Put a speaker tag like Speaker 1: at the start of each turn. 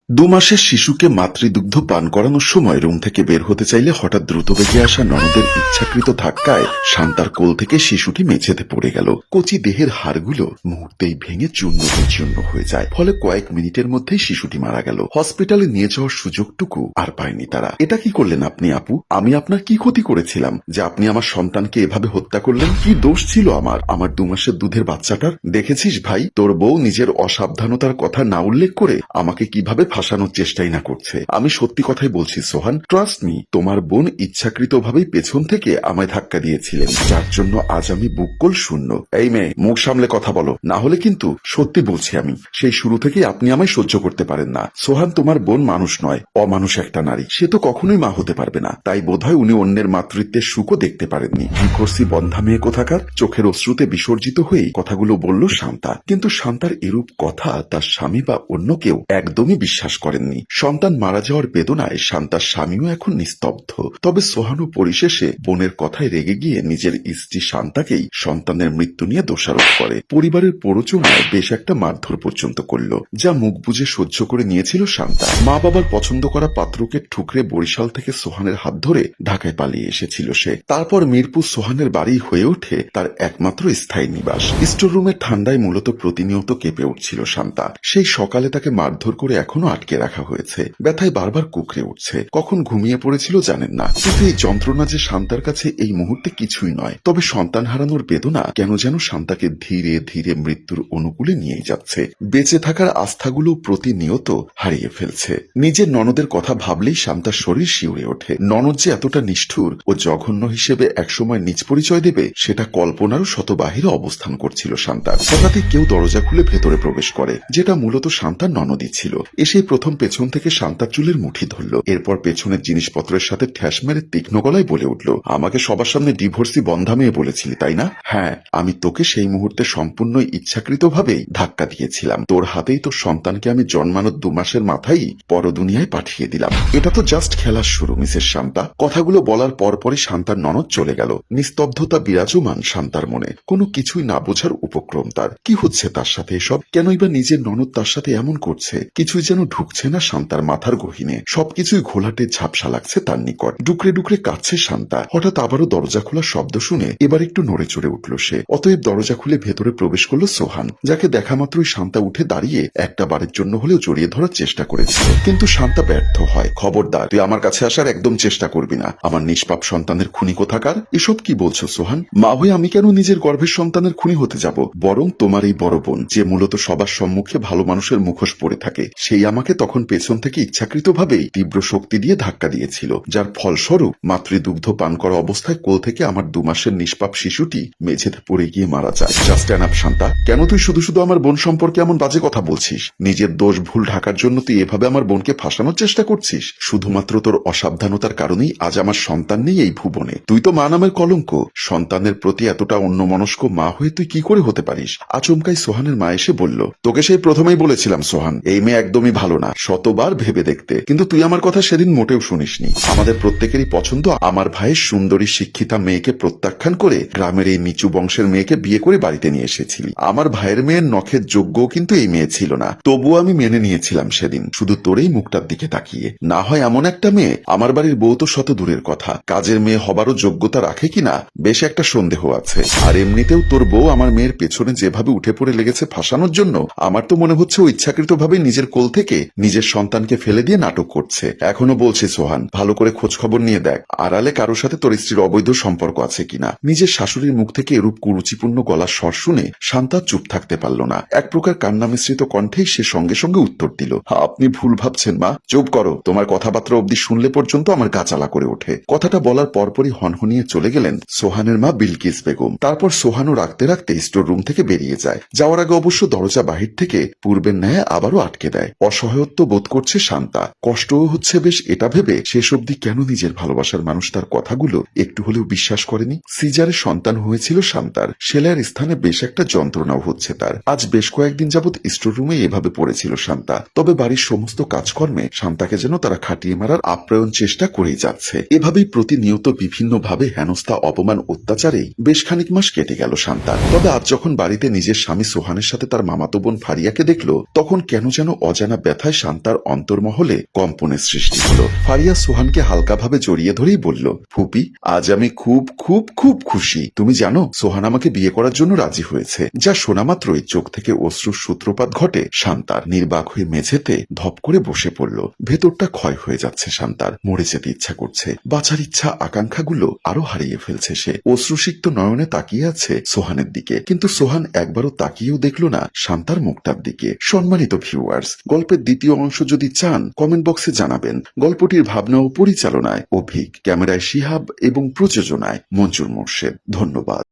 Speaker 1: দুমাসের শিশুকে মাতৃদুগ্ধ পান করানোর সময় রুম থেকে বের হতে চাইলে হঠাৎ দ্রুত বেগে আসা ননদের ইচ্ছাকৃত ধাক্কায় শান্তার কোল থেকে শিশুটি মেঝেতে পড়ে গেল। কচি দেহের হাড়গুলো মুহূর্তেই ভেঙে চূর্ণ বিচূর্ণ হয়ে যায়, ফলে কয়েক মিনিটের মধ্যেই শিশুটি মারা গেল। হসপিটালে নিয়ে যাওয়ার সুযোগটুকু আর পায়নি তারা। এটা কি করলেন আপনি আপু? আমি আপনার কি ক্ষতি করেছিলাম যে আপনি আমার সন্তানকে এভাবে হত্যা করলেন? কি দোষ ছিল আমার 2 মাসের দুধের বাচ্চাটার? দেখেছিস ভাই, তোর বউ নিজের অসাবধানতার কথা না উল্লেখ করে আমাকে কিভাবে ফাঁসানোর চেষ্টাই না করছে। আমি সত্যি কথাই বলছি সোহান, ট্রাস্ট মি, তোমার বোন ইচ্ছাকৃতভাবেই পেছন থেকে আমায় ধাক্কা দিয়েছিলেন, যার জন্য আজ আমি বুককল শূন্য। এই মেয়ে, মুখ সামলে কথা বলো, না হলে কিন্তু সত্যি বলছি আমি, সেই শুরু থেকেই আপনি আমায় সহ্য করতে পারেন না। সোহান, তোমার বোন মানুষ নয়, অমানুষ একটা নারী। সে তো কখনোই মা হতে পারবে না। তাই বোধহয় উনি অন্যের মাতৃত্বের সুখও দেখতে পারেননি। ডিভোর্সি বন্ধা মেয়ে কোথাকার। চোখের অশ্রুতে বিসর্জিত হয়েই কথাগুলো বলল শান্তা। কিন্তু শান্তার এরূপ কথা তার স্বামী বা অন্য কেউ একদমই বিশ্বাস করেননি। সন্তান মারা যাওয়ার বেদনায় শান্তার স্বামীও এখন নিস্তব্ধ। তবে সোহানু পরিশেষে বোনের কথায় রেগে গিয়ে নিজের স্ত্রী শান্তাকেই সন্তানের মৃত্যু নিয়ে দোষারোপ করে। পরিবারের প্ররোচনায় বেশ একটা মারধর পর্যন্ত করল, যা মুখ বুজে সহ্য করে নিয়েছিল শান্তা। মা বাবার পছন্দ করা পাত্রকে ঠুকরে বরিশাল থেকে সোহানের হাত ধরে ঢাকায় পালিয়ে এসেছিল সে। তারপর মিরপুর সোহানের বাড়ি হয়ে ওঠে তার একমাত্র স্থায়ী নিবাস। স্টোর রুমের ঠান্ডায় মূলত প্রতিনিয়ত কেঁপে উঠছিল শান্তা। সেই সকালে তাকে মারধর করে এখনো আটকে রাখা হয়েছে। ব্যথায় বারবার কুকড়ে উঠছে। কখন ঘুমিয়ে পড়েছিল জানেন না। কিন্তু এই যন্ত্রণা যে শান্তার কাছে এই মুহূর্তে কিছুই নয়। তবে সন্তান হারানোর বেদনা কেন যেন শান্তাকে ধীরে ধীরে মৃত্যুর অনুকূলে নিয়ে যাচ্ছে। বেঁচে থাকার আস্থাগুলো প্রতিনিয়ত হারিয়ে ফেলছে। নিজের ননদের কথা ভাবলেই শান্তার শরীর শিউরে ওঠে। ননদ যে এতটা নিষ্ঠুর ও জঘন্য হিসেবে একসময় নিজ পরিচয় দেবে, সেটা কল্পনারও শত বাহিরে অবস্থান করছিল শান্তার। হঠাৎই কেউ দরজা খুলে ভেতরে প্রবেশ করে, যেটা মূলত শান্তার ননদই ছিল। এসে প্রথম পেছন থেকে শান্তার চুলের মুঠি ধরল। এরপর পেছনের জিনিসপত্রের সাথে ঠ্যাস মেরে তীক্ষ্ণ গলায় বলে উঠল, আমাকে সবার সামনে ডিভোর্সি বন্ধা মেয়ে বলেছিলি তাই না? হ্যাঁ, আমি তোকে সেই মুহূর্তে সম্পূর্ণ ইচ্ছাকৃতভাবেই ধাক্কা দিয়েছিলাম। তোর হাতেই তোর সন্তানকে আমি জন্মানোর 2 মাসের মাথায় পরদুনিয়ায় পাঠিয়ে দিলাম। এটা তো জাস্ট খেলার শুরু মিসেস শান্তা। কথাগুলো বলার পরপরই শান্তার ননদ চলে গেল। নিস্তব্ধতা বিরাজমান শান্তার মনে। কোনো কিছুই না বোঝার উপক্রম তার। কি হচ্ছে তার সাথে এসব? কেনই বা নিজের ননদ তার সাথে এমন করছে? কিছুই যেন ঢুকছে না শান্তার মাথার গহীনে। সবকিছুই ঘোলাটে ঝাপসা লাগছে তার নিকট। ডুকরে ডুকরে কাঁদছে শান্তা। হঠাৎ আবারও দরজা খোলার শব্দ শুনে এবার একটু নড়ে চড়ে উঠল সে। অতএব দরজা খুলে ভেতরে প্রবেশ করল সোহান, যাকে দেখা মাত্রই শান্তা উঠে দাঁড়িয়ে একটা বারের জন্য হলেও জড়িয়ে ধরার চেষ্টা করেছিল। কিন্তু শান্তা ব্যর্থ হয়। খবরদার, তুই আমার কাছে আসার একদম চেষ্টা করবি না। আমার নিষ্পাপ সন্তানের খুনি কোথাকার। এসব কি বলছো সোহান? মা হয়ে আমি কেন নিজের গর্ভের সন্তানের খুনি হতে যাব? বরং তোমার এই বড় বোন, যে মূলত সবার সম্মুখে ভালো মানুষের মুখোশ পরে থাকে, সেই আমাকে তখন পেছন থেকে ইচ্ছাকৃতভাবেই তীব্র শক্তি দিয়ে ধাক্কা দিয়েছিল, যার ফলস্বরূপ মাতৃদুগ্ধ পান করা অবস্থায় কোল থেকে আমার 2 মাসের নিষ্পাপ শিশুটি মেঝেতে পড়ে গিয়ে মারা যায়। Just stand up Shanta. কেন তুই শুধু শুধু আমার বোন সম্পর্কে এমন বাজে কথা বলছিস? নিজের দোষ ভুল ঢাকার জন্য তুই এভাবে আমার বোনকে ফাঁসানোর চেষ্টা করছিস। শুধুমাত্র তোর অসাবধানতার কারণেই আজ আমার সন্তান নেই এই ভুবনে। তুই তো মা নামের কলঙ্ক। সন্তানের প্রতি এতটা অন্যমনস্ক মা হয়ে তুই কি করে হতে পারিস? আচমকাই সোহানের মা এসে বলল, তোকে সেই প্রথমেই বলেছিলাম সোহান, এই মেয়ে একদমই ভালো না, শতবার ভেবে দেখতে। কিন্তু তুই আমার কথা সেদিন মোটেও শুনিসনি। আমাদের প্রত্যেকেরই পছন্দ আমার ভাইয়ের সুন্দরী শিক্ষিতা মেয়েকে প্রত্যাখ্যান করে গ্রামের এই নিচু বংশের মেয়েকে বিয়ে করে বাড়িতে নিয়ে এসেছিলি। আমার ভাইয়ের মেয়ের নখের যোগ্যও কিন্তু এই মেয়ে ছিল না। তবুও আমি মেনে নিয়েছিলাম সেদিন, শুধু তোরেই মুখটার দিকে তাকিয়ে। না হয় এমন একটা মেয়ে, আমার বাড়ির বউ তো শত দূরের কথা, কাজের মেয়ে হবারও যোগ্যতা রাখে কিনা বেশ একটা সন্দেহ আছে। আর এমনিতেও তোর বউ আমার মেয়ের পেছনে যেভাবে উঠে পড়ে লেগেছে ফাঁসানোর জন্য, আমার তো মনে হচ্ছে ও ইচ্ছাকৃতভাবে নিজের কোল থেকে নিজের সন্তানকে ফেলে দিয়ে নাটক করছে। এখনো বলছি সোহান, ভালো করে খোঁজ খবর নিয়ে দেখ, আড়ালে কারোর সাথে তোর স্ত্রীর অবৈধ সম্পর্ক আছে কিনা। নিজের শাশুড়ির মুখ থেকে এরূপ কুরুচিপূর্ণ গলার স্বর শুনে শান্তা চুপ থাকতে পারল না। এক প্রকার কান্না মিশ্রিত কণ্ঠেই সে সঙ্গে সঙ্গে উত্তর দিল, আপনি ভুল ভাবছেন মা। চুপ করো, তোমার কথাবার্তা অবধি শুনলে পর্যন্ত আমার গা জ্বালা করে ওঠে। কথাটা বলার পরপরই হনহনিয়ে চলে গেলেন সোহানের মা বিলকিস বেগম। তারপর সোহানও রাখতে রাখতে স্টোর রুম থেকে বেরিয়ে যায়। যাওয়ার আগে অবশ্য দরজা বাহির থেকে পূর্বের ন্যায় আবারও আটকে দেয়। অসহায়ত্ব বোধ করছে শান্তা। কষ্টও হচ্ছে বেশ, এটা ভেবে শেষ অবধি কেন নিজের ভালোবাসার মানুষ তার কথাগুলো একটু হলেও বিশ্বাস করেনি। সিজারের সন্তান হয়েছিল শান্তার। সেলাইয়ের স্থানে বেশ একটা যন্ত্রণাও হচ্ছে তার। আজ বেশ কয়েকদিন যাবৎ স্টোর রুমে এভাবে পড়েছিল শান্তা। তবে বাড়ির সমস্ত কাজকর্মে শান্তাকে যেন তারা খাটিয়ে মারার আপ্রায়ণ চেষ্টা করেই যাচ্ছে। এভাবেই প্রতিনিয়ত বিভিন্নভাবে হেনস্থা অপমান অত্যাচারে বেশ খানিক মাস কেটে গেল শান্তার। তবে আজ যখন বাড়িতে নিজের স্বামী সোহানের সাথে তার মামাতো বোন ফারিয়াকে দেখল, তখন কেন যেন অজানা ব্যথা ব্যথায় শান্তার অন্তর্মহলে কম্পনের সৃষ্টি হলো। ফারিয়া সোহানকে হালকাভাবে জড়িয়ে ধরেই বলল, ফুপি, আজ আমি খুব খুব খুব খুশি। তুমি জানো, সোহান আমাকে বিয়ে করার জন্য রাজি হয়েছে। যা শোনা মাত্রই চোখ থেকে অশ্রুর সূত্রপাত ঘটে শান্তার। নির্বাক হয়ে মেঝেতে ধপ করে বসে পড়ল। ভেতরটা ক্ষয় হয়ে যাচ্ছে শান্তার। মরে যেতে ইচ্ছা করছে। বাঁচার ইচ্ছা আকাঙ্ক্ষাগুলো আরো হারিয়ে ফেলছে সে। অশ্রুসিক্ত নয়নে তাকিয়ে আছে সোহানের দিকে, কিন্তু সোহান একবারও তাকিয়েও দেখল না শান্তার মুখটার দিকে। সম্মানিত ভিউয়ার্স, গল্পের দ্বিতীয় অংশ যদি চান কমেন্ট বক্সে জানাবেন। গল্পটির ভাবনা ও পরিচালনায় অভিক, ক্যামেরায় শিহাব এবং প্রযোজনায় মঞ্জুর মোর্শেদ। ধন্যবাদ।